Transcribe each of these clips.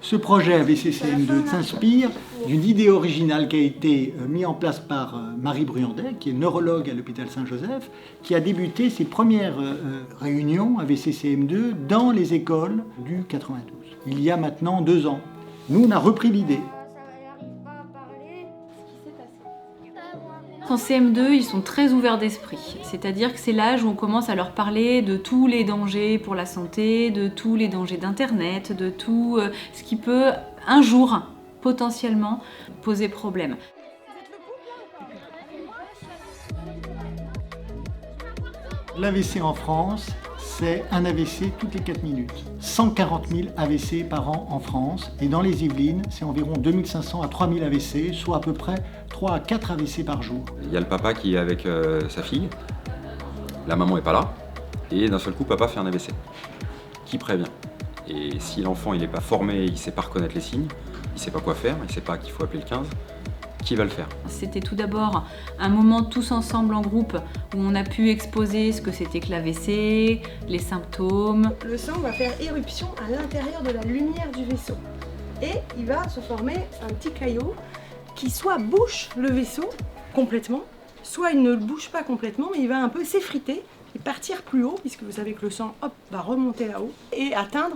Ce projet AVC-CM2 s'inspire d'une idée originale qui a été mise en place par Marie Bruyandet, qui est neurologue à l'hôpital Saint-Joseph, qui a débuté ses premières réunions AVC-CM2 dans les écoles du 92, il y a maintenant 2 ans. Nous, on a repris l'idée. En CM2, ils sont très ouverts d'esprit, c'est-à-dire que c'est l'âge où on commence à leur parler de tous les dangers pour la santé, de tous les dangers d'Internet, de tout ce qui peut un jour potentiellement poser problème. L'AVC en France, c'est un AVC toutes les 4 minutes. 140 000 AVC par an en France. Et dans les Yvelines, c'est environ 2500 à 3000 AVC, soit à peu près 3 à 4 AVC par jour. Il y a le papa qui est avec sa fille, la maman n'est pas là, et d'un seul coup, papa fait un AVC. Qui prévient? Et si l'enfant n'est pas formé, il ne sait pas reconnaître les signes, il ne sait pas quoi faire, il ne sait pas qu'il faut appeler le 15, qui va le faire? C'était tout d'abord un moment tous ensemble en groupe où on a pu exposer ce que c'était que l'AVC, les symptômes. Le sang va faire éruption à l'intérieur de la lumière du vaisseau et il va se former un petit caillot qui soit bouche le vaisseau complètement, soit il ne le bouge pas complètement mais il va un peu s'effriter et partir plus haut puisque vous savez que le sang va remonter là-haut et atteindre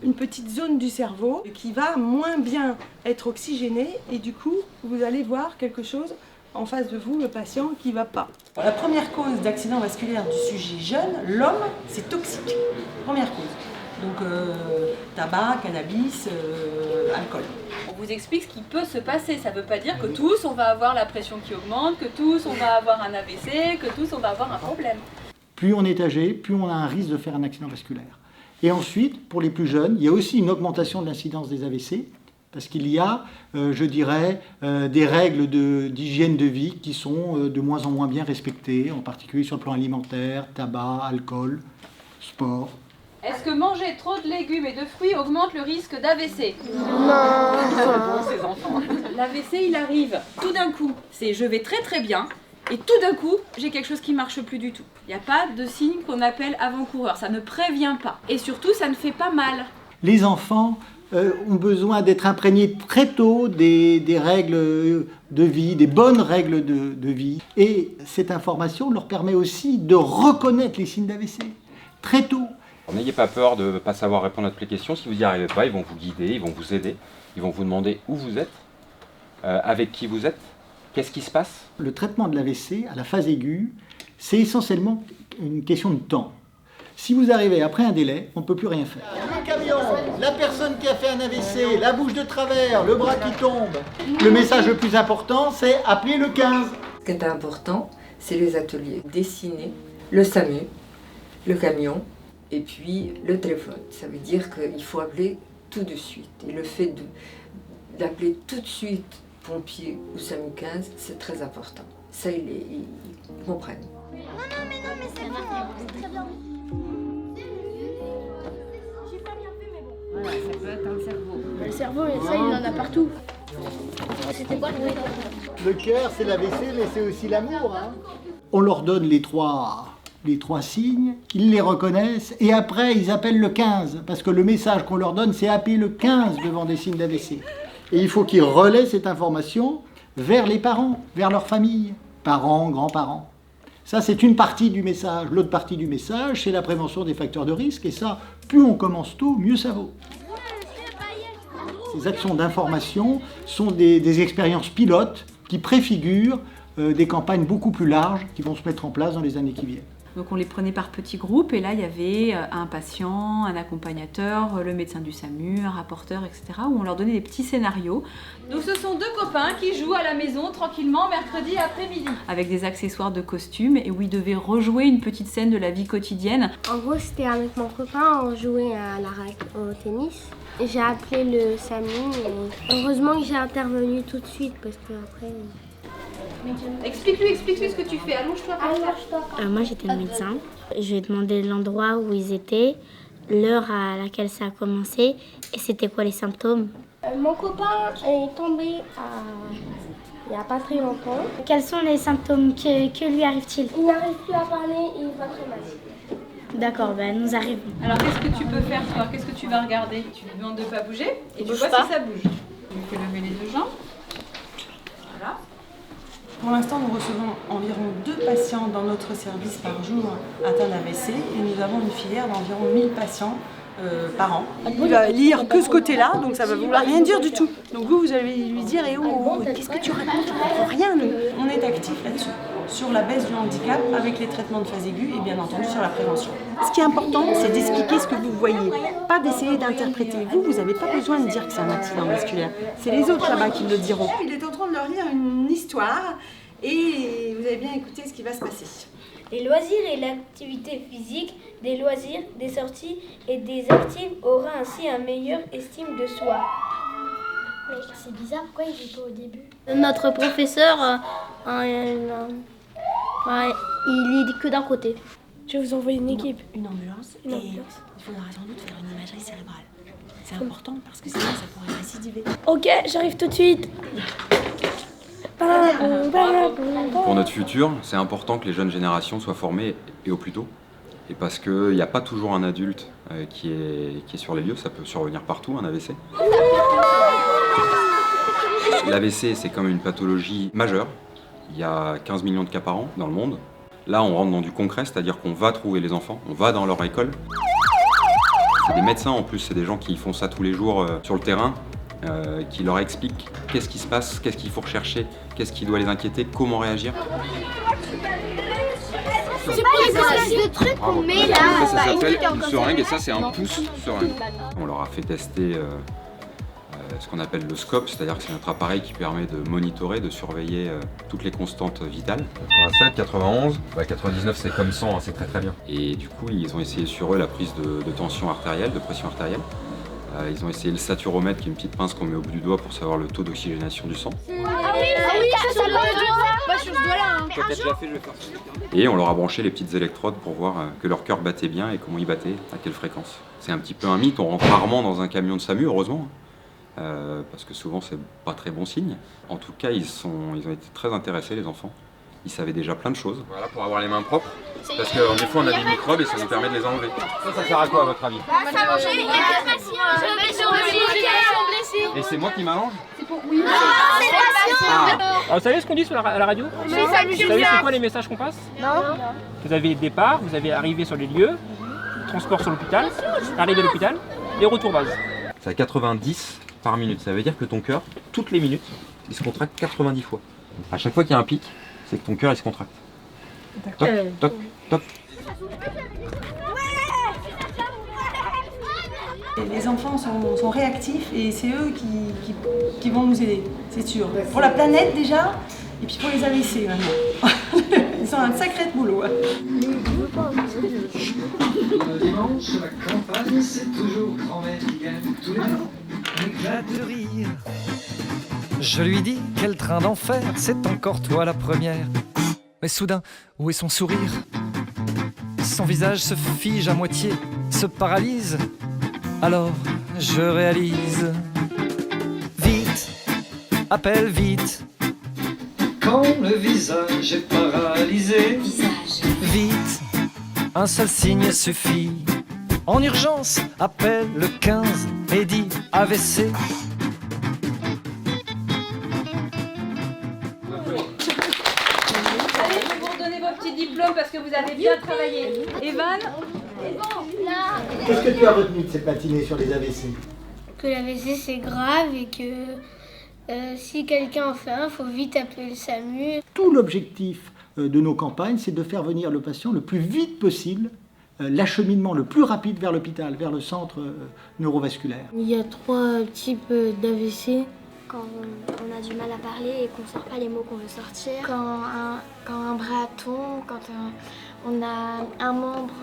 une petite zone du cerveau qui va moins bien être oxygénée et du coup vous allez voir quelque chose en face de vous, le patient qui ne va pas. La première cause d'accident vasculaire du sujet jeune, l'homme, c'est toxique. Première cause. Donc tabac, cannabis, alcool. On vous explique ce qui peut se passer, ça ne veut pas dire que tous on va avoir la pression qui augmente, que tous on va avoir un AVC, que tous on va avoir un problème. Plus on est âgé, plus on a un risque de faire un accident vasculaire. Et ensuite, pour les plus jeunes, il y a aussi une augmentation de l'incidence des AVC, parce qu'il y a, je dirais, des règles d'hygiène de vie qui sont de moins en moins bien respectées, en particulier sur le plan alimentaire, tabac, alcool, sport. Est-ce que manger trop de légumes et de fruits augmente le risque d'AVC? Non. Bon, ces enfants. L'AVC, il arrive tout d'un coup. C'est je vais très très bien. Et tout d'un coup, j'ai quelque chose qui ne marche plus du tout. Il n'y a pas de signe qu'on appelle avant-coureur, ça ne prévient pas. Et surtout, ça ne fait pas mal. Les enfants ont besoin d'être imprégnés très tôt des règles de vie, des bonnes règles de vie. Et cette information leur permet aussi de reconnaître les signes d'AVC très tôt. N'ayez pas peur de ne pas savoir répondre à toutes les questions. Si vous n'y arrivez pas, ils vont vous guider, ils vont vous aider, ils vont vous demander où vous êtes, avec qui vous êtes. Qu'est-ce qui se passe? Le traitement de l'AVC à la phase aiguë, c'est essentiellement une question de temps. Si vous arrivez après un délai, on ne peut plus rien faire. Le camion, la personne qui a fait un AVC, la bouche de travers, le bras qui tombe. Le message le plus important, c'est appeler le 15. Ce qui est important, c'est les ateliers dessinés, le SAMU, le camion et puis le téléphone. Ça veut dire qu'il faut appeler tout de suite. Et le fait d'appeler tout de suite pompiers ou SAMU 15, c'est très important. Ça, ils comprennent. Non, mais c'est bon, c'est très bien. J'ai pas bien fait, mais bon. Voilà, ça peut être un cerveau. Le cerveau, ça, il en a partout. C'était quoi Le cœur, c'est l'AVC, mais c'est aussi l'amour. Hein. On leur donne les trois signes, ils les reconnaissent, et après, ils appellent le 15, parce que le message qu'on leur donne, c'est appeler le 15 devant des signes d'AVC. Et il faut qu'ils relaient cette information vers les parents, vers leur famille, parents, grands-parents. Ça, c'est une partie du message. L'autre partie du message, c'est la prévention des facteurs de risque. Et ça, plus on commence tôt, mieux ça vaut. Ces actions d'information sont des expériences pilotes qui préfigurent des campagnes beaucoup plus larges qui vont se mettre en place dans les années qui viennent. Donc on les prenait par petits groupes et là il y avait un patient, un accompagnateur, le médecin du SAMU, un rapporteur, etc. où on leur donnait des petits scénarios. Donc ce sont 2 copains qui jouent à la maison tranquillement mercredi après-midi. Avec des accessoires de costume et où ils devaient rejouer une petite scène de la vie quotidienne. En gros, c'était avec mon copain, on jouait au tennis. J'ai appelé le SAMU et heureusement que j'ai intervenu tout de suite parce que après. Explique-lui ce que tu fais, allonge-toi. Moi j'étais le médecin, je lui ai demandé l'endroit où ils étaient, l'heure à laquelle ça a commencé et c'était quoi les symptômes. Mon copain est tombé il n'y a pas très longtemps. Quels sont les symptômes, que lui arrive-t-il? Il n'arrive plus à parler et il va très mal. D'accord, ben nous arrivons. Alors qu'est-ce que tu peux faire toi? Qu'est-ce que tu vas regarder? Tu lui demandes de pas bouger et tu Bouge vois pas. si ça bouge. Tu lui fais lever les 2 jambes. Voilà. Pour l'instant, nous recevons environ 2 patients dans notre service par jour atteints d'AVC et nous avons une filière d'environ 1000 patients par an. Il va lire que ce côté-là, donc ça va vouloir rien dire du tout. Donc vous allez lui dire eh oh, qu'est-ce que tu racontes? On comprend rien, nous. On est actifs là-dessus, sur la baisse du handicap avec les traitements de phase aiguë et bien entendu sur la prévention. Ce qui est important, c'est d'expliquer ce que vous voyez, pas d'essayer d'interpréter. Vous n'avez pas besoin de dire que c'est un accident vasculaire. C'est les autres là-bas qui le diront. Il est en train de leur lire une histoire et vous allez bien écouter ce qui va se passer. Les loisirs et l'activité physique, des loisirs, des sorties et des actifs aura ainsi une meilleure estime de soi. Mais c'est bizarre, pourquoi il n'est pas au début? Notre professeur, il lit que d'un côté. Je vais vous envoyer une équipe. Une ambulance et il faudra sans doute faire une imagerie cérébrale. C'est important parce que sinon ça pourrait récidiver. Ok, j'arrive tout de suite. Pour notre futur, c'est important que les jeunes générations soient formées et au plus tôt. Et parce qu'il n'y a pas toujours un adulte qui est sur les lieux, ça peut survenir partout, un AVC. L'AVC, c'est comme une pathologie majeure. Il y a 15 millions de cas par an dans le monde. Là, on rentre dans du concret, c'est-à-dire qu'on va trouver les enfants, on va dans leur école. C'est des médecins en plus, c'est des gens qui font ça tous les jours sur le terrain, qui leur expliquent qu'est-ce qui se passe, qu'est-ce qu'il faut rechercher, qu'est-ce qui doit les inquiéter, comment réagir. C'est pas les espèces de trucs qu'on met là. Ça s'appelle une seringue et ça c'est un pouce seringue. On leur a fait tester ce qu'on appelle le scope, c'est-à-dire que c'est notre appareil qui permet de monitorer, de surveiller toutes les constantes vitales. 87, 91, 99 c'est comme 100, hein, c'est très très bien. Et du coup ils ont essayé sur eux la prise de tension artérielle, de pression artérielle. Ils ont essayé le saturomètre qui est une petite pince qu'on met au bout du doigt pour savoir le taux d'oxygénation du sang. Ah oui, ça le doigt. Pas sur ce doigt-là. Je l'ai déjà fait, je vais faire ça. Et on leur a branché les petites électrodes pour voir que leur cœur battait bien et comment il battait, à quelle fréquence. C'est un petit peu un mythe, on rentre rarement dans un camion de SAMU, heureusement, parce que souvent c'est pas très bon signe. En tout cas, ils ont été très intéressés, les enfants. Ils savaient déjà plein de choses. Voilà, pour avoir les mains propres, parce que des fois on a des microbes et ça nous permet de les enlever. Ça sert à quoi à votre avis? Ça mange les patients. Je mets sur le blessés. Et c'est moi qui m'allonge? Oui. C'est les patients. Vous savez ce qu'on dit à la radio? Vous savez c'est quoi les messages qu'on passe? Non. Vous avez départ, vous avez arrivé sur les lieux, transport sur l'hôpital, arrivée à l'hôpital et retour base. C'est à 90 par minute. Ça veut dire que ton cœur, toutes les minutes, il se contracte 90 fois. À chaque fois qu'il y a un pic, c'est que ton cœur il se contracte. Toc, toc, toc. Les enfants sont réactifs et c'est eux qui vont nous aider, c'est sûr. Pour la planète déjà, et puis pour les AVC maintenant. Ils ont un sacré boulot. Le dimanche, la campagne, c'est toujours grand-mère qui gagne tous les jours. Un éclat de rire. Je lui dis quel train d'enfer, c'est encore toi la première. Mais soudain, où est son sourire? Son visage se fige à moitié, se paralyse. Alors je réalise. Vite, appelle vite. Quand le visage est paralysé, vite, un seul signe suffit. En urgence, appelle le 15 et dis AVC. Allez, je vais vous redonner vos petits diplômes parce que vous avez bien travaillé. Evan? Qu'est-ce que tu as retenu de cette matinée sur les AVC? Que l'AVC c'est grave et que si quelqu'un en fait un, il faut vite appeler le SAMU. Tout l'objectif de nos campagnes, c'est de faire venir le patient le plus vite possible, l'acheminement le plus rapide vers l'hôpital, vers le centre neurovasculaire. Il y a 3 types d'AVC. Quand on a du mal à parler et qu'on ne sort pas les mots qu'on veut sortir. Quand un bras tombe, quand on a un membre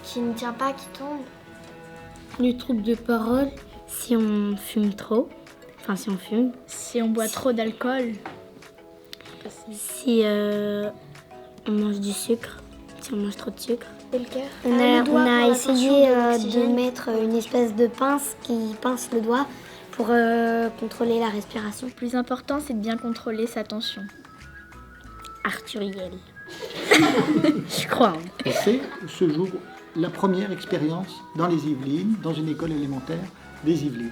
qui ne tient pas, qui tombe. Les troubles de parole. Si on fume trop, enfin si on fume. Si on boit trop d'alcool. Si on mange du sucre, si on mange trop de sucre. Et le cœur. On a essayé de mettre une espèce de pince qui pince le doigt pour contrôler la respiration. Le plus important, c'est de bien contrôler sa tension. Arthuriel. Je crois. C'est ce jour la première expérience dans les Yvelines, dans une école élémentaire des Yvelines.